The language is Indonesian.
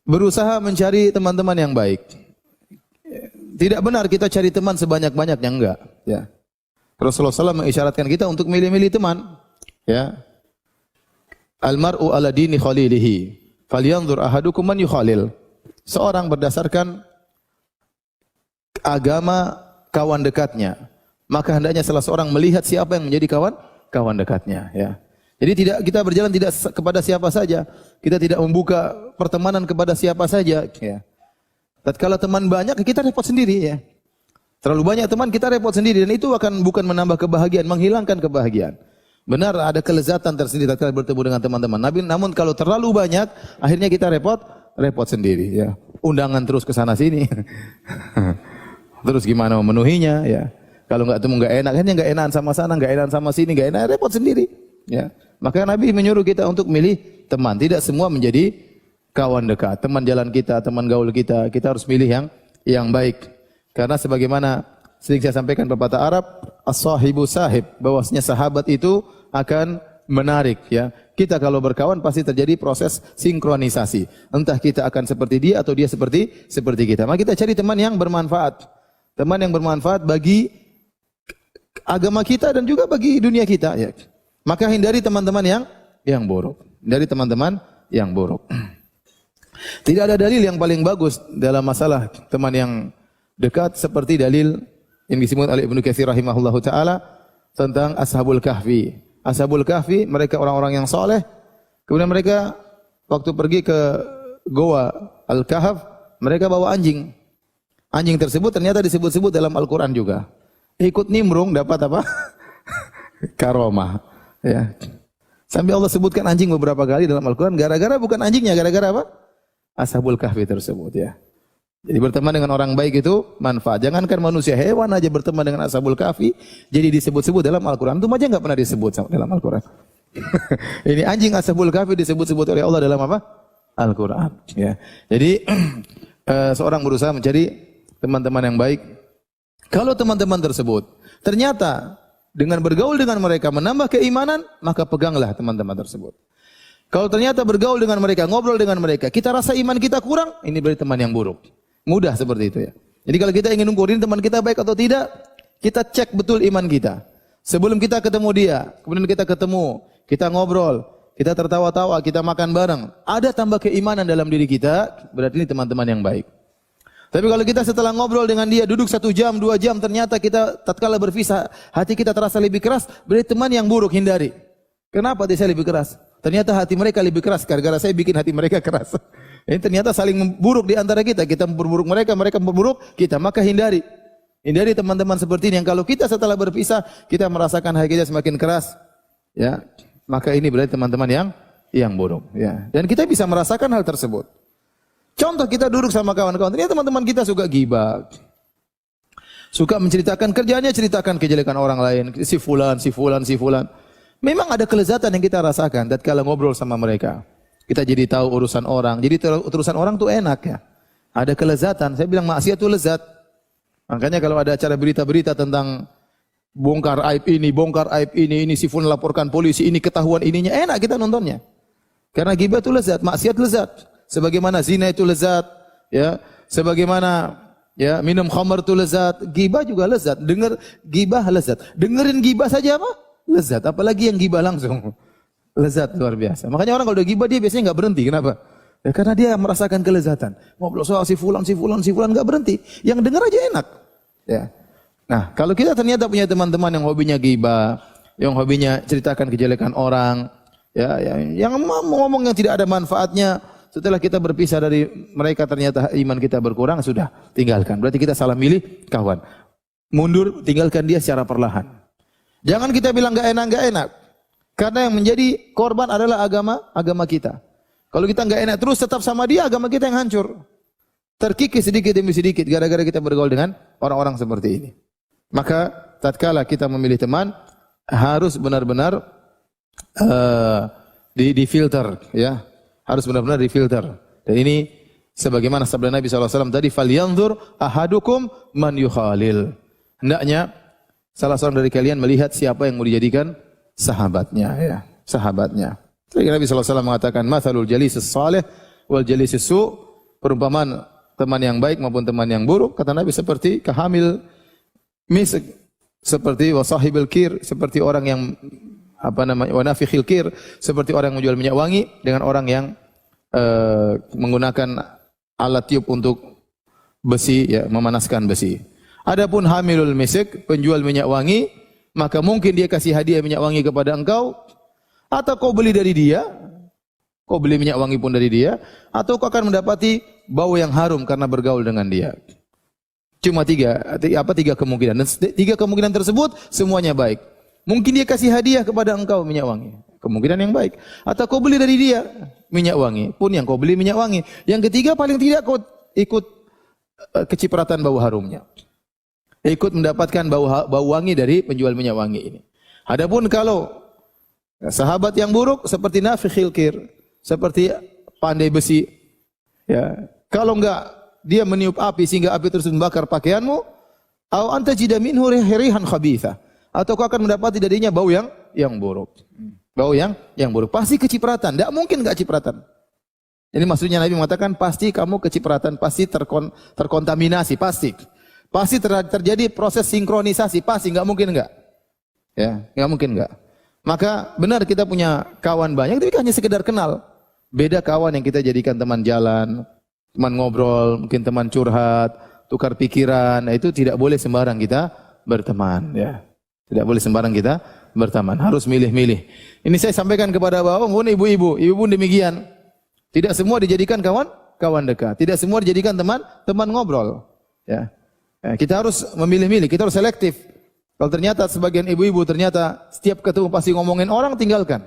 berusaha mencari teman-teman yang baik. Tidak benar kita cari teman sebanyak-banyaknya, enggak. Ya. Rasulullah SAW mengisyaratkan kita untuk milih-milih teman. Ya. Almar'u ala dini khalilihi. Falyanzur ahadukum man yukhalil. Seorang berdasarkan agama kawan dekatnya. Maka hendaknya salah seorang melihat siapa yang menjadi kawan dekatnya. Ya. Jadi kita berjalan tidak kepada siapa saja. Kita tidak membuka pertemanan kepada siapa saja. Ya. Tatkala teman banyak, kita repot sendiri ya. Terlalu banyak teman, kita repot sendiri dan itu bukan menambah kebahagiaan, menghilangkan kebahagiaan. Benar ada kelezatan tersendiri tatkala bertemu dengan teman-teman. Namun kalau terlalu banyak, akhirnya kita repot sendiri ya. Undangan terus ke sana sini. Terus gimana memenuhinya ya. Kalau enggak temu enggak enak, akhirnya enggak enakan sama sana, enggak enakan sama sini, enggak enak, repot sendiri ya. Maka Nabi menyuruh kita untuk milih teman, tidak semua menjadi kawan dekat, teman jalan kita, teman gaul kita. Kita harus pilih yang baik. Karena sebagaimana sering saya sampaikan pepatah Arab, as-sahibu sahib, bahwasanya sahabat itu akan menarik ya. Kita kalau berkawan pasti terjadi proses sinkronisasi. Entah kita akan seperti dia atau dia seperti kita. Maka kita cari teman yang bermanfaat. Teman yang bermanfaat bagi agama kita dan juga bagi dunia kita ya. Maka hindari teman-teman yang buruk. Hindari teman-teman yang buruk. Tidak ada dalil yang paling bagus dalam masalah teman yang dekat seperti dalil yang disebut oleh Ibnu Katsir rahimahullahu taala tentang Ashabul Kahfi. Ashabul Kahfi mereka orang-orang yang soleh. Kemudian mereka waktu pergi ke Goa Al-Kahf, mereka bawa anjing. Anjing tersebut ternyata disebut-sebut dalam Al-Qur'an juga. Ikut nimbrung dapat apa? Karomah. Ya. Sampai Allah sebutkan anjing beberapa kali dalam Al-Qur'an gara-gara bukan anjingnya, gara-gara apa? Ashabul Kahfi tersebut ya. Jadi berteman dengan orang baik itu manfaat. Jangankan manusia, hewan aja berteman dengan Ashabul Kahfi jadi disebut-sebut dalam Al-Qur'an. Itu aja enggak pernah disebut dalam Al-Qur'an. Ini anjing Ashabul Kahfi disebut-sebut oleh Allah dalam apa? Al-Qur'an ya. Jadi seorang berusaha mencari teman-teman yang baik. Kalau teman-teman tersebut ternyata dengan bergaul dengan mereka menambah keimanan, maka peganglah teman-teman tersebut. Kalau ternyata bergaul dengan mereka, ngobrol dengan mereka, kita rasa iman kita kurang, ini berarti teman yang buruk. Mudah seperti itu ya. Jadi kalau kita ingin ukur ini teman kita baik atau tidak, kita cek betul iman kita. Sebelum kita ketemu dia, kemudian kita ketemu, kita ngobrol, kita tertawa-tawa, kita makan bareng, ada tambah keimanan dalam diri kita, berarti ini teman-teman yang baik. Tapi kalau kita setelah ngobrol dengan dia, duduk 1 jam, 2 jam, ternyata kita tatkala berpisah, hati kita terasa lebih keras, berarti teman yang buruk, hindari. Kenapa hati saya lebih keras? Ternyata hati mereka lebih keras, gara-gara saya bikin hati mereka keras. Ini ternyata saling memburuk di antara kita. Kita memperburuk mereka, mereka memperburuk kita. Maka hindari. Hindari teman-teman seperti ini yang kalau kita setelah berpisah, kita merasakan hati kita semakin keras. Ya, maka ini berarti teman-teman yang buruk. Ya. Dan kita bisa merasakan hal tersebut. Contoh kita duduk sama kawan-kawan, ternyata teman-teman kita suka ghibah. Suka menceritakan kerjanya, ceritakan kejelekan orang lain. Si fulan. Memang ada kelezatan yang kita rasakan tatkala ngobrol sama mereka. Kita jadi tahu urusan orang. Jadi urusan orang tuh enak ya. Ada kelezatan. Saya bilang maksiat itu lezat. Makanya kalau ada acara berita-berita tentang bongkar aib ini si fulan laporkan polisi, ini ketahuan ininya, enak kita nontonnya. Karena ghibah itu lezat, maksiat lezat. Sebagaimana zina itu lezat, ya. Sebagaimana ya minum khamar itu lezat, ghibah juga lezat. Dengar ghibah lezat. Dengerin ghibah saja apa? Lezat, apalagi yang ghibah langsung. Lezat luar biasa. Makanya orang kalau udah ghibah dia biasanya enggak berhenti. Kenapa? Ya karena dia merasakan kelezatan. Ngobrol soal si fulan enggak berhenti. Yang dengar aja enak. Ya. Nah, kalau kita ternyata punya teman-teman yang hobinya ghibah, yang hobinya ceritakan kejelekan orang, ya, yang ngomong yang tidak ada manfaatnya, setelah kita berpisah dari mereka ternyata iman kita berkurang, sudah tinggalkan. Berarti kita salah milih kawan. Mundur, tinggalkan dia secara perlahan. Jangan kita bilang enggak enak. Karena yang menjadi korban adalah agama kita. Kalau kita enggak enak terus tetap sama dia, agama kita yang hancur. Terkikis sedikit demi sedikit gara-gara kita bergaul dengan orang-orang seperti ini. Maka tatkala kita memilih teman harus benar-benar difilter ya. Harus benar-benar difilter. Dan ini sebagaimana sabda Nabi SAW tadi, falyanzur ahadukum man yukhalil. Hendaknya salah seorang dari kalian melihat siapa yang mau dijadikan sahabatnya ya, sahabatnya. Nabi SAW mengatakan mathalul jalisis salih wal jalisis su perumpamaan teman yang baik maupun teman yang buruk, kata Nabi seperti kahamil misk, seperti wasahibil kir, seperti orang yang wanafikhil kir, seperti orang yang menjual minyak wangi dengan orang yang menggunakan alat tiup untuk besi, ya, memanaskan besi. Adapun hamilul misk, penjual minyak wangi, maka mungkin dia kasih hadiah minyak wangi kepada engkau, atau kau beli dari dia, kau beli minyak wangi pun dari dia, atau kau akan mendapati bau yang harum karena bergaul dengan dia. Cuma tiga kemungkinan, dan tiga kemungkinan tersebut semuanya baik. Mungkin dia kasih hadiah kepada engkau minyak wangi, kemungkinan yang baik. Atau kau beli dari dia minyak wangi, pun yang kau beli minyak wangi. Yang ketiga paling tidak kau ikut kecipratan bau harumnya, ikut mendapatkan bau wangi dari penjual minyak wangi ini. Adapun kalau sahabat yang buruk seperti nafikhil kir, seperti pandai besi, ya, kalau enggak dia meniup api sehingga api terus membakar pakaianmu, au anta jida minhu rihan khabitha, atau kau akan mendapati darinya bau yang buruk. Bau yang buruk. Pasti kecipratan, enggak mungkin enggak cipratan. Ini maksudnya Nabi mengatakan pasti kamu kecipratan, pasti terkontaminasi, pasti. Pasti terjadi proses sinkronisasi, pasti, enggak mungkin enggak. Ya, enggak mungkin enggak. Maka benar kita punya kawan banyak, tapi hanya sekedar kenal. Beda kawan yang kita jadikan teman jalan, teman ngobrol, mungkin teman curhat, tukar pikiran. Nah, itu tidak boleh sembarang kita berteman, ya. Tidak boleh sembarang kita berteman, harus milih-milih. Ini saya sampaikan kepada bapak pun ibu-ibu pun demikian. Tidak semua dijadikan kawan dekat, tidak semua dijadikan teman ngobrol, ya. Kita harus memilih-milih, kita harus selektif. Kalau ternyata sebagian ibu-ibu ternyata setiap ketemu pasti ngomongin orang, tinggalkan.